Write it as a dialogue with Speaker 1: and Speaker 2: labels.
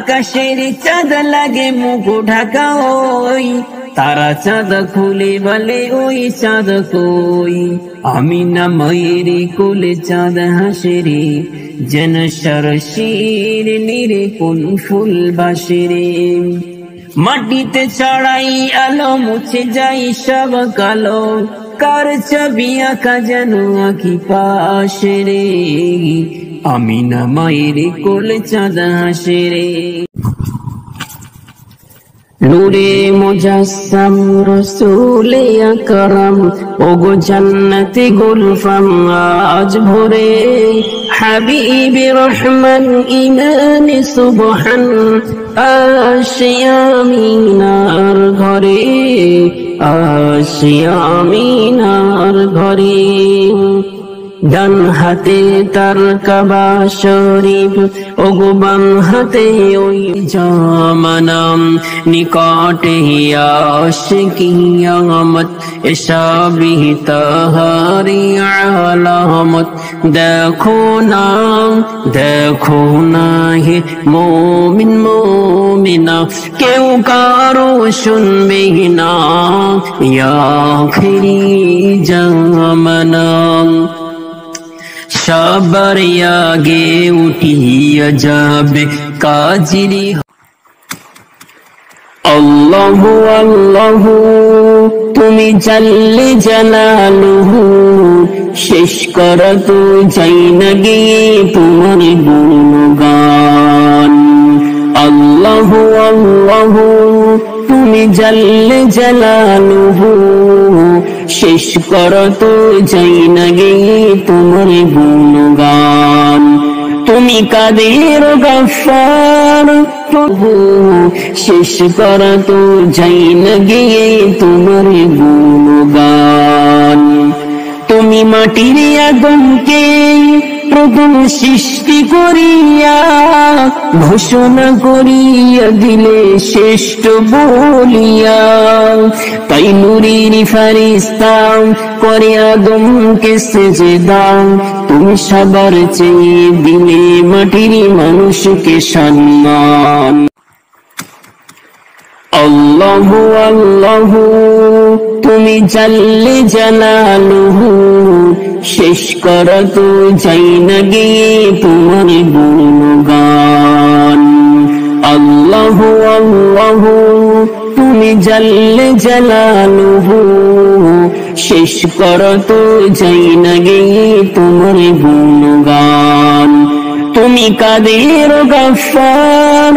Speaker 1: আকাশের চাঁদ লাগে মুখ ঢাকা ওই, তারা চাঁদ খুলে বলে ওই চাঁদ কই। আমিনা মায়ের কোলে চাঁদ হাসে রে, যেন সরসির নিরে কোন ফুল বাসে রে। মাটিতে চড়াই আলো মুছে যাই সব কালো, কার ছবি আঁকা যেন আঁকি পাশে রে। আমিনা মায়ের কোলে চাঁদ হাসে রে। নূরে মুজাসসাম রাসূলে আকরাম, ওগো জান্নাতে গুলফাম আজ ভরে। হাবিবে রহমান ইমানে সুবহান, আসিয়া আমিনার ঘরে, আসিয়া আমিনার ঘরে। ডান হাতে তার কাবা শরীফ, ওগো বাম হাতে ওই জামানাম। নিকটে আশিকি আহমদ, এসবি তাহারি আলামত। দেখো না হে মোমিন মোমিনা, কেউ কারো শুনবে না আখিরি জামানা। সবার আগে উঠিয়া যাবে কাজিরি। আল্লাহু আল্লাহু তুমি জাল্লে জালালুহু, শেষ করা তো চাই না গিয়ে তোমার গুণগান। আল্লাহু আল্লাহু তুমি জাল্লে জালালুহু, শেষ করা তো চাই না গিয়ে তোমার গুণগান। তুমি কাদের গফফার প্রভু, শেষ করা তো চাই না গিয়ে তোমার গুণগান। তুমি মাটির আদমকে প্রথম সৃষ্টি করিয়া, ঘোষণা করিয়া দিলে শ্রেষ্ঠ বলিয়া। তাই নূরের ফারিস্তা করে আদমকে সেজদা, তুমি সবার চেয়ে দিলে মাটির মানুষকে সম্মান। আল্লাহু আল্লাহু তুমি জাল্লে জালালুহু, শেষ করা তো চাই না গিয়ে তোমার গুণগান। আল্লাহু আল্লাহু তুমি জাল্লে জালালুহু, শেষ করা তো চাই না গিয়ে তোমার গুণগান। তুমি কাদের গফফার